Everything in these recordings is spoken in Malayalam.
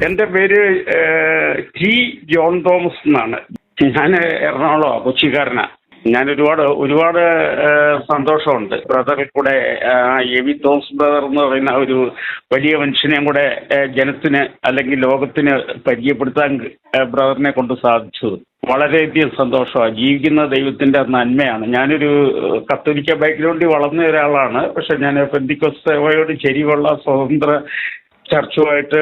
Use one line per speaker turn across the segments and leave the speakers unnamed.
എൻ്റെ പേര് ടി ജോൺ തോമസ് എന്നാണ്. ഞാൻ എറണാകുളം കൊച്ചിക്കാരനാണ്. ഞാൻ ഒരുപാട് സന്തോഷമുണ്ട് ബ്രദറിൽ കൂടെ എ വി തോമസ് ബ്രദർ എന്ന് പറയുന്ന ഒരു വലിയ മനുഷ്യനെയും കൂടെ ജനത്തിന് അല്ലെങ്കിൽ ലോകത്തിന് പരിചയപ്പെടുത്താൻ ബ്രദറിനെ കൊണ്ട് സാധിച്ചത് വളരെയധികം സന്തോഷമാണ്. ജീവിക്കുന്ന ദൈവത്തിൻ്റെ നന്മയാണ്. ഞാനൊരു കത്തോലിക്ക ബാക്ക്ഗ്രൗണ്ടിൽ വളർന്ന ഒരാളാണ്. പക്ഷെ ഞാൻ പെന്തിക്കോസ്ത് സഭയോട് ചെരിവുള്ള സ്വതന്ത്ര ചർച്ചുമായിട്ട്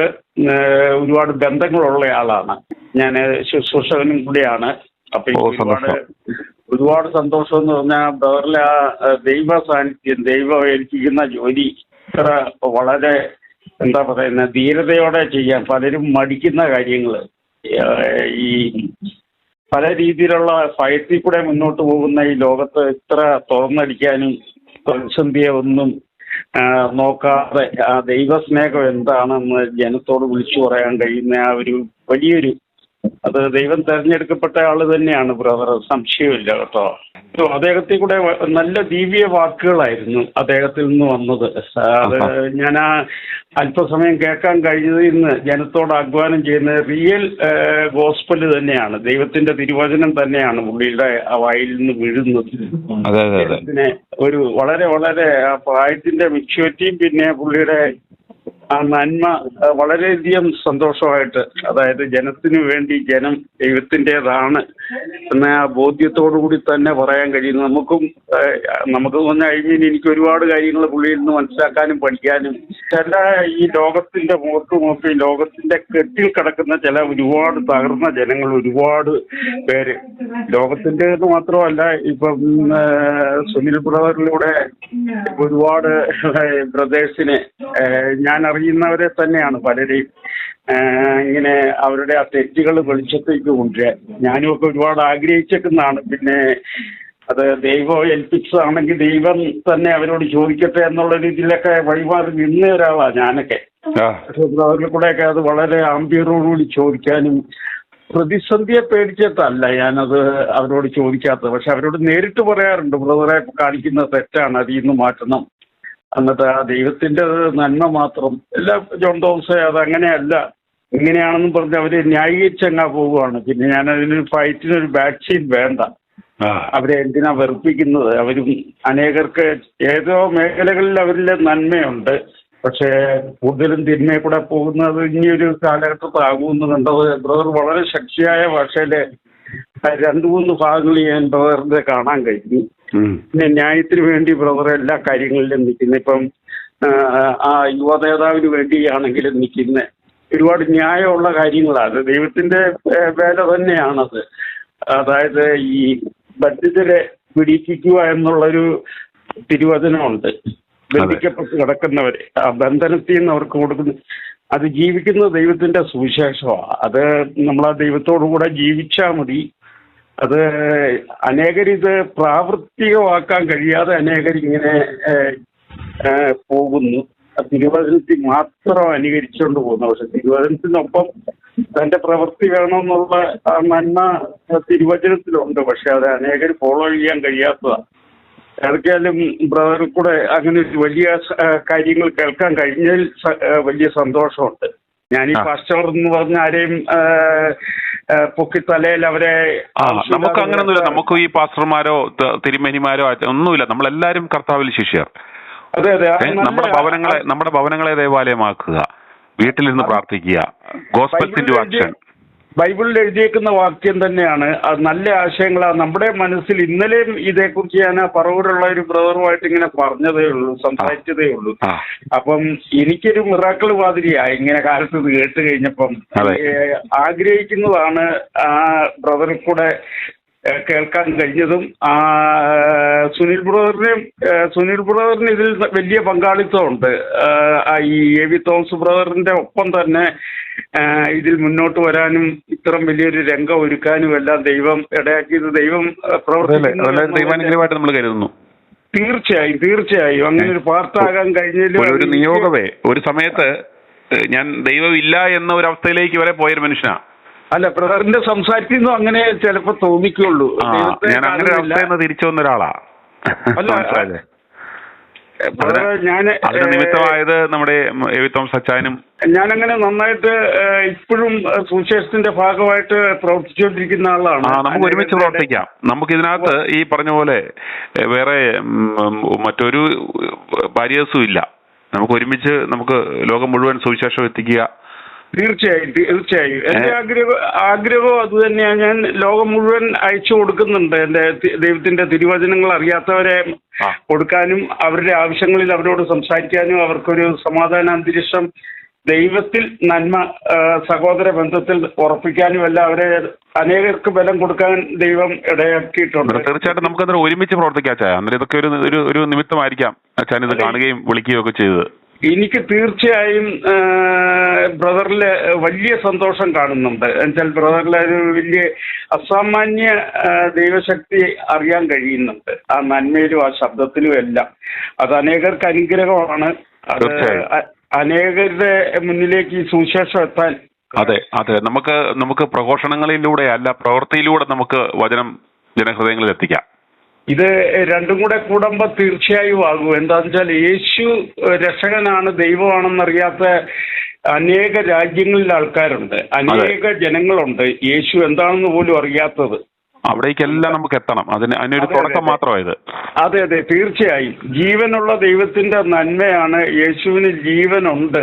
ഒരുപാട് ബന്ധങ്ങളുള്ള ആളാണ്. ഞാൻ ശുശ്രൂഷകനും കൂടിയാണ്. അപ്പൊ ഒരുപാട് സന്തോഷം എന്ന് പറഞ്ഞാൽ ബ്രദറിലെ ആ ദൈവ സാന്നിധ്യം, ദൈവം ഏൽപ്പിക്കുന്ന ജോലി ഇത്ര വളരെ എന്താ പറയുന്നത് ധീരതയോടെ ചെയ്യാൻ പലരും മടിക്കുന്ന കാര്യങ്ങൾ, ഈ പല രീതിയിലുള്ള ഭയത്തിൽ കൂടെ മുന്നോട്ട് പോകുന്ന ഈ ലോകത്ത് ഇത്ര തുറന്നടിക്കാനും പ്രതിസന്ധിയെ ഒന്നും നോക്കാതെ ആ ദൈവസ്നേഹം എന്താണെന്ന് ജനത്തോട് വിളിച്ചു പറയാൻ കഴിയുന്ന ആ ഒരു വലിയൊരു, അത് ദൈവം തെരഞ്ഞെടുക്കപ്പെട്ട ആള് തന്നെയാണ് ബ്രദർ, സംശയമില്ല കേട്ടോ. അദ്ദേഹത്തിൽ കൂടെ നല്ല ദിവ്യ വാക്കുകളായിരുന്നു അദ്ദേഹത്തിൽ നിന്ന് വന്നത്. അത് ഞാൻ ആ അല്പസമയം കേൾക്കാൻ കഴിഞ്ഞതിൽ നിന്ന് ജനത്തോട് ആഹ്വാനം ചെയ്യുന്നത് റിയൽ ഗോസ്പല് തന്നെയാണ്, ദൈവത്തിന്റെ തിരുവചനം തന്നെയാണ് പുള്ളിയുടെ ആ വായിൽ നിന്ന് വീഴുന്നത്. പിന്നെ ഒരു വളരെ വളരെ ആ പ്രായത്തിന്റെ മെച്യൂരിറ്റിയും പിന്നെ പുള്ളിയുടെ ആ നന്മ വളരെയധികം സന്തോഷമായിട്ട്, അതായത് ജനത്തിനു വേണ്ടി ജനം ദൈവത്തിൻ്റെതാണ് എന്ന ആ ബോധ്യത്തോടു കൂടി തന്നെ പറയാൻ കഴിയുന്നു. നമുക്ക് തന്നെ എനിക്ക് ഒരുപാട് കാര്യങ്ങൾ പുള്ളിയിൽ നിന്ന് മനസ്സിലാക്കാനും പഠിക്കാനും, ചില ഈ ലോകത്തിന്റെ മുഖത്ത് ലോകത്തിന്റെ കെട്ടിൽ കിടക്കുന്ന ചില ഒരുപാട് തകർന്ന ജനങ്ങൾ ഒരുപാട് പേര്, ലോകത്തിന്റെ മാത്രമല്ല ഇപ്പം സുനിൽ ബ്രദറിലൂടെ ഒരുപാട് ബ്രദേഴ്സിനെ ഞാൻ അറിയുന്നവരെ തന്നെയാണ് പലരെയും ഇങ്ങനെ അവരുടെ ആ തെറ്റുകൾ വെളിച്ചത്തേക്ക് കൊണ്ടുവരാൻ ഞാനും ഒക്കെ ഒരുപാട് ആഗ്രഹിച്ചേക്കുന്നതാണ്. പിന്നെ അത് ദൈവം ഏൽപ്പിച്ചതാണെങ്കിൽ ദൈവം തന്നെ അവരോട് ചോദിക്കട്ടെ എന്നുള്ള രീതിയിലൊക്കെ വഴിമാറി നിന്ന ഒരാളാണ് ഞാനൊക്കെ. പക്ഷെ ബ്രദറിൽ കൂടെയൊക്കെ അത് വളരെ ആംബിയറോടുകൂടി ചോദിക്കാനും, പ്രതിസന്ധിയെ പേടിച്ചിട്ടല്ല ഞാനത് അവരോട് ചോദിക്കാത്തത്, പക്ഷെ അവരോട് നേരിട്ട് പറയാറുണ്ട് ബ്രദറെ കാണിക്കുന്ന തെറ്റാണ്, അതിൽ നിന്ന് മാറ്റണം. എന്നിട്ട് ആ ദൈവത്തിന്റെ നന്മ മാത്രം എല്ലാം ജോൺ തോമസ് അതങ്ങനെയല്ല ഇങ്ങനെയാണെന്നും പറഞ്ഞ് അവര് ന്യായീകരിച്ചങ്ങാ പോവുകയാണ്. പിന്നെ ഞാൻ അതിനൊരു ഫൈറ്റിനൊരു വാക്സിൻ വേണ്ട, അവരെ എന്തിനാ വെറുപ്പിക്കുന്നത്? അവരും അനേകർക്ക് ഏതോ മേഖലകളിൽ അവരിലെ നന്മയുണ്ട്, പക്ഷേ കൂടുതലും തിന്മയെ കൂടെ പോകുന്നത് ഇനിയൊരു കാലഘട്ടത്താകുമെന്ന് കണ്ടത് ബ്രദർ വളരെ ശക്തിയായ ഭാഷയില് 2-3 ഭാഗങ്ങളിൽ ഞാൻ ബ്രദറിന്റെ കാണാൻ കഴിഞ്ഞു. പിന്നെ ന്യായത്തിന് വേണ്ടി ബ്രദർ എല്ലാ കാര്യങ്ങളിലും നിൽക്കുന്നത്, ഇപ്പം ആ യുവ നേതാവിന് വേണ്ടിയാണെങ്കിലും നിൽക്കുന്ന ഒരുപാട് ന്യായമുള്ള കാര്യങ്ങളാണ്. ദൈവത്തിന്റെ വേല തന്നെയാണത്. അതായത് ഈ ബന്ധിതരെ പിടിപ്പിക്കുക എന്നുള്ളൊരു തിരുവചനമുണ്ട്. ബന്ധിക്കപ്പെട്ട് കിടക്കുന്നവരെ ആ ബന്ധനത്തിൽ നിന്ന് അവർക്ക് കൊടുക്കുന്ന, അത് ജീവിക്കുന്ന ദൈവത്തിന്റെ സുവിശേഷമാണ്. അത് നമ്മളാ ദൈവത്തോടു കൂടെ ജീവിച്ചാൽ മതി. അത് അനേകരിത് പ്രാവർത്തികമാക്കാൻ കഴിയാതെ അനേകരിങ്ങനെ പോകുന്നു. തിരുവചനത്തിൽ മാത്രം അനുകരിച്ചുകൊണ്ട് പോകുന്നു. പക്ഷെ തിരുവചനത്തിനൊപ്പം തന്റെ പ്രവൃത്തി വേണമെന്നുള്ള ആ നന്മ തിരുവചനത്തിലുണ്ട്. പക്ഷെ അത് അനേകർ ഫോളോ ചെയ്യാൻ കഴിയാത്തതാണ്. ഏതൊക്കെയാലും ബ്രദറിൽ കൂടെ അങ്ങനെ ഒരു വലിയ കാര്യങ്ങൾ കേൾക്കാൻ കഴിഞ്ഞതിൽ വലിയ സന്തോഷമുണ്ട്. ഞാൻ ഈ പാസ്റ്റർ എന്ന് പറഞ്ഞ ആരെയും പൊക്കി തലയിൽ അവരെ
നമുക്ക് അങ്ങനൊന്നുമില്ല. നമുക്ക് ഈ പാസ്റ്റർമാരോ തിരുമേനിമാരോ ഒന്നുമില്ല. നമ്മളെല്ലാരും കർത്താവിൽ ശിഷ്യർ.
അതെ അതെ.
നമ്മുടെ ഭവനങ്ങളെ ദേവാലയമാക്കുക, വീട്ടിലിരുന്ന് പ്രാർത്ഥിക്കുക, ഗോസ്പൽസ് ഇൻടു ആക്ഷൻ.
ബൈബിളിൽ എഴുതിയേക്കുന്ന വാക്യം തന്നെയാണ്. അത് നല്ല ആശയങ്ങളാണ് നമ്മുടെ മനസ്സിൽ. ഇന്നലെയും ഇതേക്കുറിച്ച് ഞാൻ പറവൂരുള്ള ഒരു ബ്രദറുമായിട്ട് ഇങ്ങനെ പറഞ്ഞതേ ഉള്ളൂ, സംസാരിച്ചതേ ഉള്ളൂ. അപ്പം എനിക്കൊരു മിറാക്കിൾ മാതിരിയായി ഇങ്ങനെ കാലത്ത് ഇത് കേട്ട് കഴിഞ്ഞപ്പം. ആഗ്രഹിക്കുന്നതാണ് ആ ബ്രദറിൽ കൂടെ കേൾക്കാൻ കഴിഞ്ഞതും. സുനിൽ ബ്രദറിന് ഇതിൽ വലിയ പങ്കാളിത്തമുണ്ട്. ഈ എ വി തോമസ് ബ്രദറിന്റെ ഒപ്പം തന്നെ ഇതിൽ മുന്നോട്ട് വരാനും ഇത്തരം വലിയൊരു രംഗം ഒരുക്കാനും എല്ലാം ദൈവം ഇടയാക്കിയത് ദൈവം
പ്രവർത്തിക്കുന്നതായിട്ട് നമ്മൾ കരുതുന്നു.
തീർച്ചയായും അങ്ങനെ ഒരു പാർട്ടാകാൻ കഴിഞ്ഞതിൽ
ഒരു നിയോഗമേ. ഒരു സമയത്ത് ഞാൻ ദൈവം ഇല്ല എന്ന ഒരു അവസ്ഥയിലേക്ക് വരെ പോയൊരു മനുഷ്യനാ.
അല്ല, ബ്രദറിന്റെ സംസാരിക്കുന്നു അങ്ങനെ ചിലപ്പോ തോന്നിക്കുള്ളൂ.
ഞാൻ അങ്ങനെ അവസ്ഥയിൽ തിരിച്ചു വന്ന ഒരാളാ.
അല്ല
അതിന് നിമിത്തമായത് നമ്മുടെ എ വി തോമസ് അച്ചായനും
ഞാനങ്ങനെ നന്നായിട്ട് ഇപ്പോഴും സുവിശേഷത്തിന്റെ ഭാഗമായിട്ട് പ്രവർത്തിച്ചുകൊണ്ടിരിക്കുന്ന ആളാണ്.
നമുക്ക് ഒരുമിച്ച് പ്രവർത്തിക്കാം. നമുക്ക് ഇതിനകത്ത് ഈ പറഞ്ഞ പോലെ വേറെ മറ്റൊരു ബാരിയേഴ്സും ഇല്ല. നമുക്ക് ഒരുമിച്ച് നമുക്ക് ലോകം മുഴുവൻ സുവിശേഷം എത്തിക്കുക.
തീർച്ചയായും എന്റെ ആഗ്രഹം അത് തന്നെയാണ്. ഞാൻ ലോകം മുഴുവൻ അയച്ചു കൊടുക്കുന്നുണ്ട്. എന്റെ ദൈവത്തിന്റെ തിരുവചനങ്ങൾ അറിയാത്തവരെ കൊടുക്കാനും അവരുടെ ആവശ്യങ്ങളിൽ അവരോട് സംസാരിക്കാനും അവർക്കൊരു സമാധാന അന്തരീക്ഷം, ദൈവത്തിൽ നന്മ, സഹോദര ബന്ധത്തിൽ ഉറപ്പിക്കാനും എല്ലാം അവരെ അനേകർക്ക് ബലം കൊടുക്കാൻ ദൈവം ഇടയാക്കിയിട്ടുണ്ട്.
തീർച്ചയായിട്ടും നമുക്കന്നേരം ഒരുമിച്ച് പ്രവർത്തിക്കാം അച്ഛാ. അന്നേരം ഇതൊക്കെ ഒരു നിമിത്തമായിരിക്കാം അച്ഛൻ ഇത് കാണുകയും വിളിക്കുകയും ഒക്കെ ചെയ്തത്.
എനിക്ക് തീർച്ചയായും ബ്രദറില് വലിയ സന്തോഷം കാണുന്നുണ്ട്. എന്നുവെച്ചാൽ ബ്രദറിലെ ഒരു വലിയ അസാമാന്യ ദൈവശക്തി അറിയാൻ കഴിയുന്നുണ്ട്. ആ നന്മയിലും ആ ശബ്ദത്തിലും എല്ലാം. അത് അനേകർക്ക് അനുഗ്രഹമാണ്. അത് അനേകരുടെ മുന്നിലേക്ക് ഈ സുവിശേഷം എത്താൻ.
അതെ നമുക്ക് പ്രഘോഷണങ്ങളിലൂടെ അല്ല, പ്രവൃത്തിയിലൂടെ നമുക്ക് വചനം ജനഹൃദയങ്ങളിൽ എത്തിക്കാം.
ഇത് രണ്ടും കൂടെ കൂടുമ്പോൾ തീർച്ചയായും ആകും. എന്താണെന്ന് വെച്ചാൽ യേശു രക്ഷകനാണ്, ദൈവമാണെന്നറിയാത്ത അനേക രാജ്യങ്ങളിൽ ആൾക്കാരുണ്ട്, അനേക ജനങ്ങളുണ്ട് യേശു എന്താണെന്ന് പോലും അറിയാത്തത്.
അവിടേക്കെല്ലാം നമുക്ക് എത്തണം. അതിനൊരു തുടക്കം മാത്രമായത്.
അതെ തീർച്ചയായും. ജീവനുള്ള ദൈവത്തിന്റെ നന്മയാണ്. യേശുവിന് ജീവനുണ്ട്,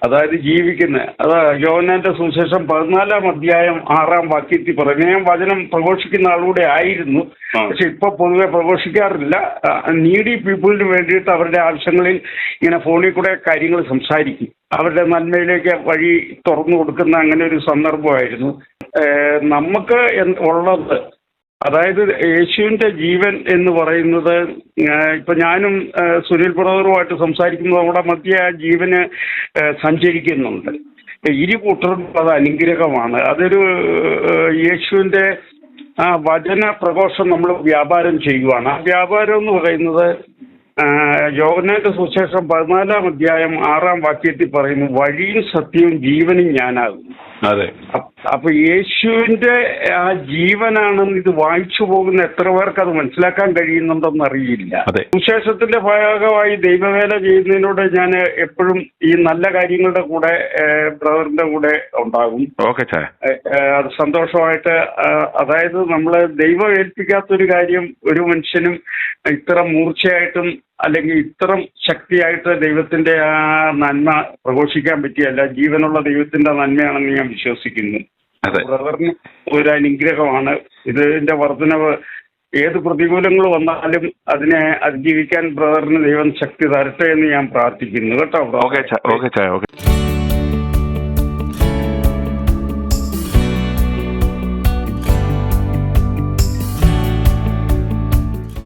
അതായത് ജീവിക്കുന്നത്. അതാ യോഹന്നാന്റെ സുവിശേഷം 14-ാം അധ്യായം 6-ാം വാക്യത്തിൽ പറയുന്നത്. ഞാൻ വചനം പ്രഘോഷിക്കുന്ന ആളുകൂടെ ആയിരുന്നു, പക്ഷെ ഇപ്പൊ പൊതുവെ പ്രഘോഷിക്കാറില്ല. നീഡി പീപ്പിളിന് വേണ്ടിയിട്ട് അവരുടെ ആവശ്യങ്ങളിൽ ഇങ്ങനെ ഫോണിൽ കൂടെ കാര്യങ്ങൾ സംസാരിക്കും. അവരുടെ നന്മയിലേക്ക് വഴി തുറന്നു കൊടുക്കുന്ന അങ്ങനെ ഒരു സന്ദർഭമായിരുന്നു. നമുക്ക് ഉള്ളത്, അതായത് യേശുവിന്റെ ജീവൻ എന്ന് പറയുന്നത്, ഇപ്പൊ ഞാനും സുനിൽ ബ്രദറുമായിട്ട് സംസാരിക്കുമ്പോൾ നമ്മുടെ മധ്യ ആ ജീവന് സഞ്ചരിക്കുന്നുണ്ട്. ഇരു കൂട്ടർക്കും അത് അനുഗ്രഹമാണ്. അതൊരു യേശുവിന്റെ ആ വചന പ്രഘോഷം നമ്മൾ വ്യാപാരം ചെയ്യുവാണ്. ആ വ്യാപാരം എന്ന് പറയുന്നത് യോഹന്നാന്റെ സുവിശേഷം 14-ാം അധ്യായം 6-ാം വാക്യത്തിൽ പറയുന്നു, വഴിയും സത്യവും ജീവനും ഞാനാകും.
അതെ.
അപ്പൊ യേശുവിന്റെ ആ ജീവനാണെന്ന് ഇത് വായിച്ചു പോകുന്ന എത്ര പേർക്ക് അത് മനസ്സിലാക്കാൻ കഴിയുന്നുണ്ടെന്ന് അറിയില്ല. സുവിശേഷത്തിന്റെ ഭാഗമായി ദൈവവേല ചെയ്യുന്നതിനോട് ഞാൻ എപ്പോഴും ഈ നല്ല കാര്യങ്ങളുടെ കൂടെ ബ്രദറിന്റെ കൂടെ ഉണ്ടാകും. അത് സന്തോഷമായിട്ട്. അതായത് നമ്മള് ദൈവം ഏൽപ്പിക്കാത്തൊരു കാര്യം ഒരു മനുഷ്യനും ഇത്ര മൂർച്ചയായിട്ടും അല്ലെങ്കിൽ ഇത്തരം ശക്തിയായിട്ട് ദൈവത്തിന്റെ ആ നന്മ പ്രഘോഷിക്കാൻ പറ്റിയല്ല. ജീവനുള്ള ദൈവത്തിന്റെ നന്മയാണെന്ന് ഞാൻ വിശ്വസിക്കുന്നു. ബ്രദറിന് ഒരു അനുഗ്രഹമാണ്. ഇതിന്റെ വർധനവ് ഏത് പ്രതികൂലങ്ങൾ വന്നാലും അതിനെ അതിജീവിക്കാൻ ബ്രദറിന് ദൈവം ശക്തി തരട്ടെ എന്ന് ഞാൻ പ്രാർത്ഥിക്കുന്നു. കേട്ടോ.